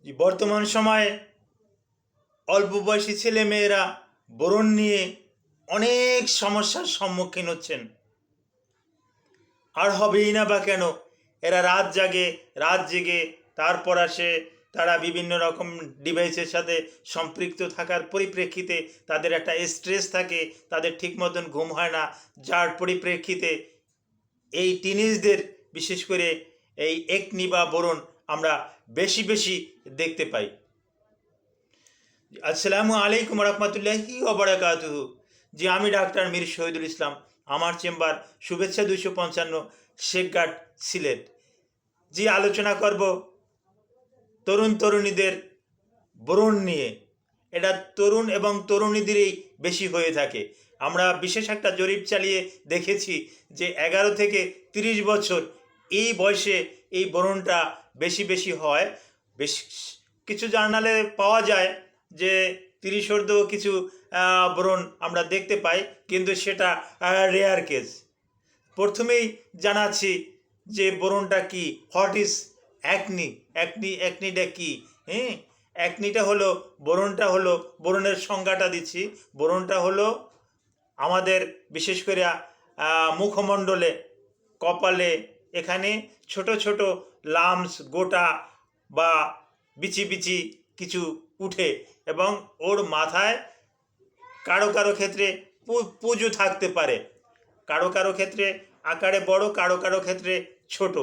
বর্তমান সময়ে অল্প বয়সী ছেলেমেয়েরা ব্রণ নিয়ে অনেক সমস্যার সম্মুখীন হচ্ছেন। আর হবেই না বা কেন? এরা রাত জেগে তারপর আসে, তারা বিভিন্ন রকম ডিভাইসের সাথে সম্পৃক্ত থাকার পরিপ্রেক্ষিতে তাদের একটা স্ট্রেস থাকে, তাদের ঠিক মতন ঘুম হয় না, যার পরিপ্রেক্ষিতে এই টিনেজদের বিশেষ করে এই একনি বা ব্রণ আমরা বেশি বেশি দেখতে পাই। আসসালামু আলাইকুম রহমতুল্লাহি ওবরাকাতুহু। জি, আমি ডাক্তার মীর শহীদুল ইসলাম। আমার চেম্বার শুভেচ্ছা 255, শেখঘাট, সিলেট। জি, আলোচনা করব তরুণ তরুণীদের ব্রণ নিয়ে। এটা তরুণ এবং তরুণীদেরই বেশি হয়ে থাকে। আমরা বিশেষ একটা জরিপ চালিয়ে দেখেছি যে 11 থেকে 30 বছর এই বয়সে এই ব্রণটা বেশি বেশি হয়। বেশ কিছু জার্নালে পাওয়া যায় যে 30 ঊর্ধ্ব কিছু ব্রণ আমরা দেখতে পাই, কিন্তু সেটা রেয়ার কেস। প্রথমেই জানাচ্ছি যে ব্রণটা কি, হোয়াট ইজ অ্যাকনি। অ্যাকনিটা কি? হ্যাঁ, অ্যাকনিটা হলো, ব্রণটা হলো, ব্রণের সংজ্ঞাটা দিচ্ছি। ব্রণটা হলো আমাদের বিশেষ করে মুখমণ্ডলে, কপালে, এখানে ছোট ছোট লামস, গোটা বা বিচি বিচি কিছু উঠে, এবং ওর মাথায় কারো কারো ক্ষেত্রে পুজো থাকতে পারে, কারো কারো ক্ষেত্রে আকারে বড়, কারো কারো ক্ষেত্রে ছোট।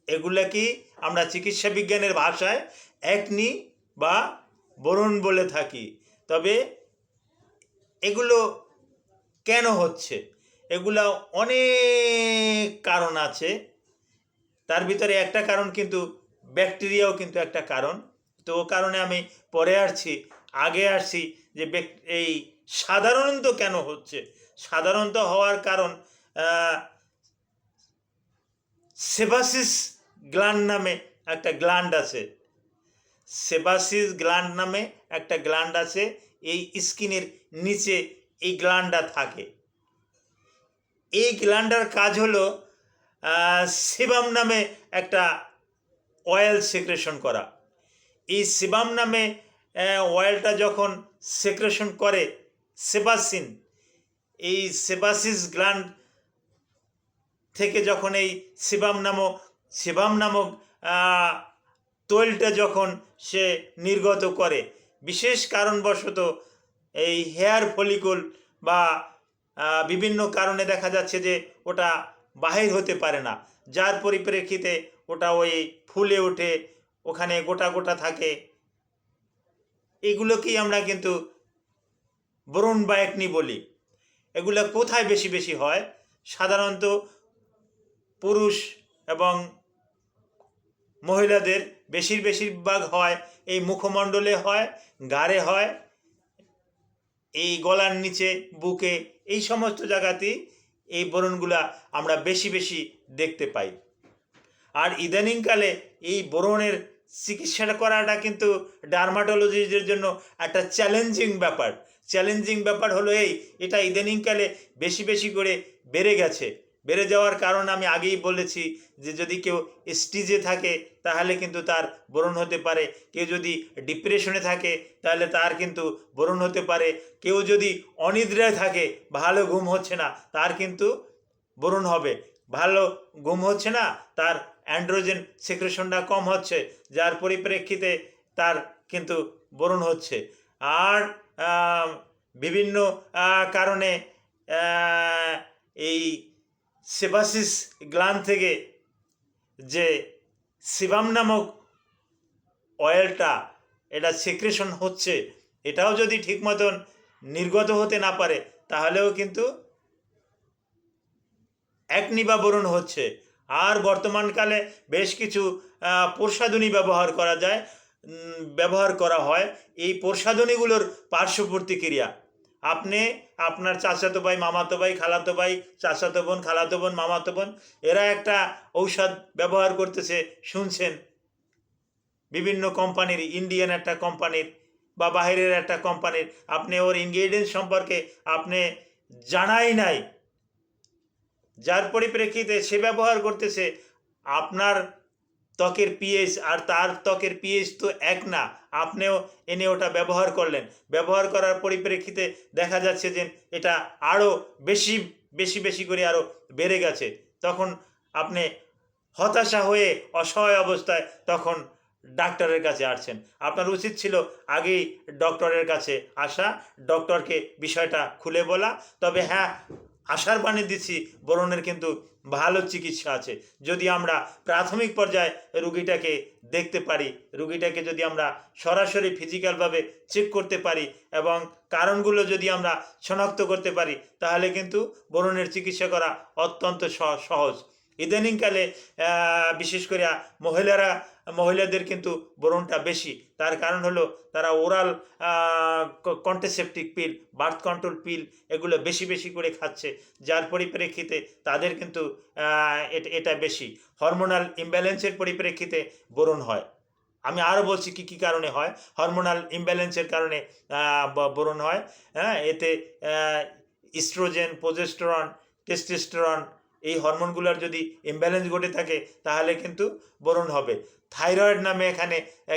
এগুলাকেই আমরা চিকিৎসা বিজ্ঞানের ভাষায় অ্যাকনি বা ব্রণ বলে থাকি। তবে এগুলো কেন হচ্ছে? এগুলো অনেক কারণ আছে। তার ভিতরে একটা কারণ কিন্তু ব্যাকটেরিয়াও কিন্তু একটা কারণ। তো ও কারণে আমি পরে আসছি। আগে আসছি যে এই সাধারণত কেন হচ্ছে। সাধারণত হওয়ার কারণ সেবাসিস গ্ল্যান্ড নামে একটা গ্ল্যান্ড আছে। সেবাসিস গ্ল্যান্ড নামে একটা গ্ল্যান্ড আছে, এই স্কিনের নিচে এই গ্ল্যান্ডটা থাকে। এই গ্ল্যান্ডার কাজ হলো সেবাম নামে একটা অয়েল সিক্রেশন করা। এই সেবাম নামে অয়েলটা যখন সিক্রেশন করে সেবাসিন, এই সেবাসিস গ্ল্যান্ড থেকে যখন এই সেবাম নামক তৈলটা যখন সে নির্গত করে, বিশেষ কারণবশত এই হেয়ার ফলিকল বা বিভিন্ন কারণে দেখা যাচ্ছে যে ওটা বাহির হতে পারে না, যার পরিপ্রেক্ষিতে ওটা ওই ফুলে ওঠে, ওখানে গোটা গোটা থাকে। এগুলোকেই আমরা কিন্তু ব্রণ বা একনি বলি। এগুলো কোথায় বেশি বেশি হয়? সাধারণত পুরুষ এবং মহিলাদের বেশিরভাগ হয় এই মুখমণ্ডলে হয়, গাড়ে হয়, এই গলার নিচে, বুকে, এই সমস্ত জায়গাতেই এই ব্রণগুলা আমরা বেশি বেশি দেখতে পাই। আর ইদানিংকালে এই ব্রণের চিকিৎসাটা করাটা কিন্তু ডার্মাটোলজিস্টদের জন্য একটা চ্যালেঞ্জিং ব্যাপার হলো এটা ইদানিংকালে বেশি বেশি করে বেড়ে গেছে। বেড়ে যাওয়ার কারণ আমি আগেই বলেছি যে যদি কেউ স্টেজে থাকে তাহলে কিন্তু তার ব্রণ হতে পারে, কেউ যদি ডিপ্রেশনে থাকে তাহলে তার কিন্তু ব্রণ হতে পারে, কেউ যদি অনিদ্রায় থাকে, ভালো ঘুম হচ্ছে না, তার কিন্তু ব্রণ হবে। ভালো ঘুম হচ্ছে না, তার অ্যান্ড্রোজেন সিক্রেশনটা কম হচ্ছে, যার পরিপ্রেক্ষিতে তার কিন্তু ব্রণ হচ্ছে। আর বিভিন্ন কারণে এই সেবাসিস গ্ল্যান্ড থেকে যে সিবাম নামক অয়েলটা, এটা সিক্রেশন হচ্ছে, এটাও যদি ঠিক মতন নির্গত হতে না পারে তাহলেও কিন্তু একনি বা ব্রণ হচ্ছে। আর বর্তমানকালে বেশ কিছু প্রসাধনী ব্যবহার করা হয়। এই প্রসাধনীগুলোর পার্শ্ব প্রতিক্রিয়া, আপনি আপনার চাচাতো ভাই, মামাতো ভাই, খালাতো ভাই, চাচাতো বোন, খালাতো বোন, মামাতো বোন, এরা একটা ঔষধ ব্যবহার করতেছে, শুনছেন বিভিন্ন কোম্পানির, ইন্ডিয়ান একটা কোম্পানির বা বাইরের একটা কোম্পানির, আপনি ওর ইনগ্রেডিয়েন্টস সম্পর্কে আপনি জানাই নাই, যার পরিপ্রেক্ষিতে সে ব্যবহার করতেছে, আপনার ত্বকের পিএইচ আর তার ত্বকের পিএইচ তো এক না। আপনিও এনে ওটা ব্যবহার করলেন, ব্যবহার করার পরিপ্রেক্ষিতে দেখা যাচ্ছে যে এটা আরও বেশি বেশি বেশি করে আরও বেড়ে গেছে। তখন আপনি হতাশা হয়ে অসহায় অবস্থায় তখন ডাক্তারের কাছে আসছেন। আপনার উচিত ছিল আগেই ডক্টরের কাছে আসা, ডক্টরকে বিষয়টা খুলে বলা। তবে হ্যাঁ, আশার বাণী দিচ্ছি, বোরনের কিন্তু ভালো চিকিৎসা আছে। যদি আমরা প্রাথমিক পর্যায়ে রুগীটাকে দেখতে পারি, রুগীটাকে যদি আমরা সরাসরি ফিজিক্যালভাবে চেক করতে পারি এবং কারণগুলো যদি আমরা শনাক্ত করতে পারি, তাহলে কিন্তু বোরনের চিকিৎসা করা অত্যন্ত সহজ। ইদানিংকালে বিশেষ করে মহিলাদের কিন্তু বোরনটা বেশি। তার কারণ হলো তারা oral contraceptive pill, birth control পিল এগুলো বেশি বেশি করে খাচ্ছে, যার পরিপ্রেক্ষিতে তাদের কিন্তু এটা বেশি হরমোনাল ইমব্যালেন্সের পরিপ্রেক্ষিতে বোরন হয়। আমি আরও বলছি কী কী কারণে হয়। হরমোনাল ইমব্যালেন্সের কারণে বোরন হয়। হ্যাঁ, এতে ইস্ট্রোজেন, প্রোজেস্টেরন, টেস্টোস্টেরন এই হরমোনগুলোর যদি ইমব্যালেন্স ঘটে থাকে তাহলে কিন্তু বোরন হবে। থাইরয়েড নামে এখানে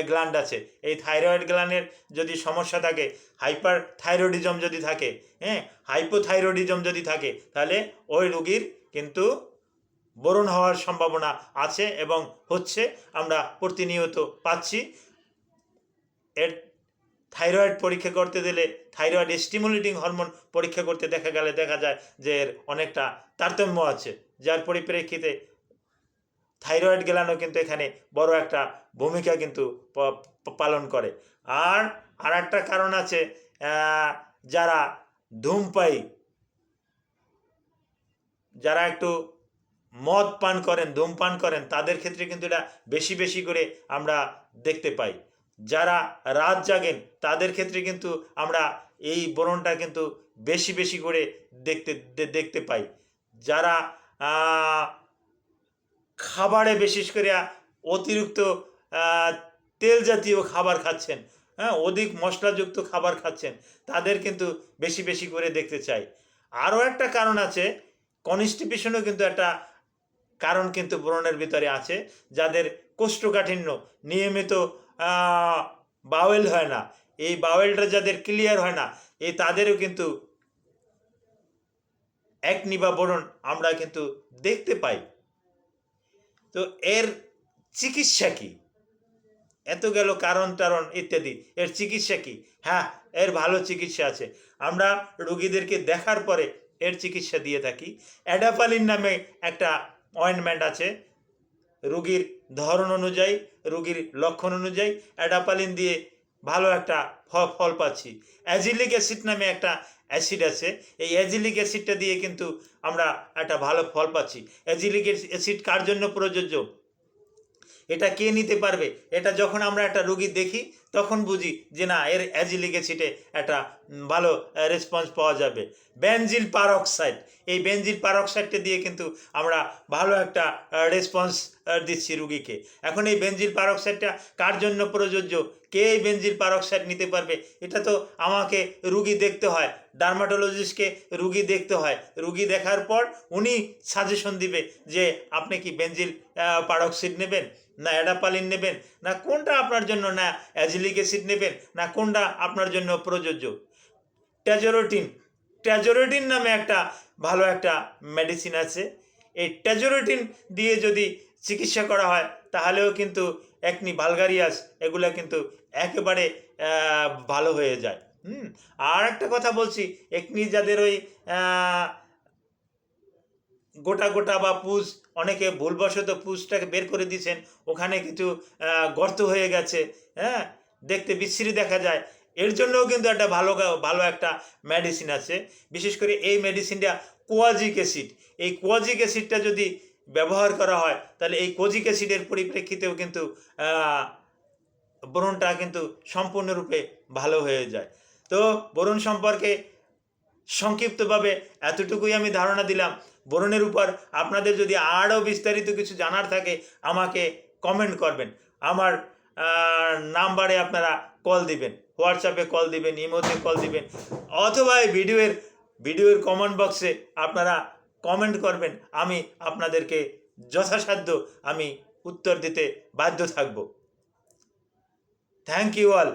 গ্ল্যান্ড আছে। এই থাইরয়েড গ্ল্যান্ডের যদি সমস্যা থাকে, হাইপার থাইরয়েডিজম যদি থাকে, হ্যাঁ, হাইপোথাইরয়েডিজম যদি থাকে, তাহলে ওই রোগীর কিন্তু বোরন হওয়ার সম্ভাবনা আছে এবং হচ্ছে। আমরা প্রতিনিয়ত পাচ্ছি। এর থাইরয়েড পরীক্ষা করতে দিলে থাইরয়েড স্টিমুলেটিং হরমোন পরীক্ষা করতে দেখা যায় যে এর অনেকটা তারতম্য আছে, যার পরিপ্রেক্ষিতে থাইরয়েড গ্ল্যান্ডও কিন্তু এখানে বড় একটা ভূমিকা কিন্তু পালন করে। আর একটা কারণ আছে, যারা ধূমপায়ী, যারা একটু মদ পান করেন, ধূমপান করেন, তাদের ক্ষেত্রে কিন্তু এটা বেশি বেশি করে আমরা দেখতে পাই। যারা রাত জাগেন তাদের ক্ষেত্রে কিন্তু আমরা এই বোরনটা কিন্তু বেশি বেশি করে দেখতে পাই। যারা খাবারে বিশেষ করে অতিরিক্ত তেল জাতীয় খাবার খাচ্ছেন, হ্যাঁ, অধিক মশলাযুক্ত খাবার খাচ্ছেন, তাদের কিন্তু বেশি বেশি করে দেখতে চাই। আরও একটা কারণ আছে, কনস্টিপেশনও কিন্তু একটা কারণ কিন্তু বোরনের ভিতরে আছে। যাদের কোষ্ঠকাঠিন্য, নিয়মিত বাওয়েল হয় না, এই বাওয়েলটা যাদের ক্লিয়ার হয় না, এই তাদেরও কিন্তু একনি বা বোরন আমরা কিন্তু দেখতে পাই। তো এর চিকিৎসা কি? এত গেল কারণ টারণ ইত্যাদি, এর চিকিৎসা কি? হ্যাঁ, এর ভালো চিকিৎসা আছে। আমরা রোগীদেরকে দেখার পরে এর চিকিৎসা দিয়ে থাকি। অ্যাডাপালিন নামে একটা অয়েন্টমেন্ট আছে। রোগীর ধরন অনুযায়ী, রোগীর লক্ষণ অনুযায়ী অ্যাডাপালিন দিয়ে ভালো একটা ফল পাচ্ছি। অ্যাজিলিক অ্যাসিড নামে একটা অ্যাসিড আছে। এই অ্যাজিলিক অ্যাসিডটা দিয়ে কিন্তু আমরা একটা ভালো ফল পাচ্ছি। অ্যাজিলিক অ্যাসিড কার জন্য প্রযোজ্য? এটা কে নিতে পারবে? এটা যখন আমরা একটা রোগী দেখি তখন বুঝি যে না, এর অ্যাজিলিক অ্যাসিডে একটা ভালো রেসপন্স পাওয়া যাবে। বেনজিল পারঅক্সাইড, এই বেনজিল পারঅক্সাইডটা দিয়ে কিন্তু আমরা ভালো একটা রেসপন্স দিচ্ছি রুগীকে। এখন এই বেনজিল পারঅক্সাইডটা কার জন্য প্রযোজ্য? কে এই বেনজিল পারঅক্সাইড নিতে পারবে? এটা তো আমাকে রুগী দেখতে হয়, ডার্মাটোলজিস্টকে রুগী দেখতে হয়। রুগী দেখার পর উনি সাজেশন দিবে যে আপনি কি বেনজিল পারঅক্সাইড নেবেন, না অ্যাডাপালিন নেবেন, না কোনটা আপনার জন্য, না অ্যাজিলিক অ্যাসিড নেবেন, না কোনটা আপনার জন্য প্রযোজ্য। ট্যাজোরেটিন নামে একটা ভালো একটা মেডিসিন আছে। এই ট্যাজোরেটিন দিয়ে যদি চিকিৎসা করা হয় তাহলেও কিন্তু একনি ভালগারিয়াস এগুলো কিন্তু একেবারে ভালো হয়ে যায়। আর একটা কথা বলছি, একনি যাদের ওই গোটা গোটা বা পুজ, অনেকে ভুলবশত পুজটাকে বের করে দিয়েছেন, ওখানে কিছু গর্ত হয়ে গেছে, হ্যাঁ, দেখতে বিশ্রী দেখা যায়, এর জন্যও কিন্তু একটা ভালো একটা মেডিসিন আছে। বিশেষ করে এই মেডিসিনটা কোয়াজিক অ্যাসিড। এই কোয়াজিক অ্যাসিডটা যদি ব্যবহার করা হয় তাহলে এই কোজিক অ্যাসিডের পরিপ্রেক্ষিতেও কিন্তু বোরনটা কিন্তু সম্পূর্ণরূপে ভালো হয়ে যায়। তো বোরন সম্পর্কে সংক্ষিপ্তভাবে এতটুকুই আমি ধারণা দিলাম। বোরনের উপর আপনাদের যদি আরও বিস্তারিত কিছু জানার থাকে আমাকে কমেন্ট করবেন। আমার নাম্বারে আপনারা কল দিবেন, হোয়াটসঅ্যাপে কল দিবেন, ইমোতে কল দিবেন, অথবা এই ভিডিওর কমেন্ট বক্সে আপনারা কমেন্ট করবেন। আমি আপনাদেরকে যথাসাধ্য আমি উত্তর দিতে বাধ্য থাকব। Thank you all.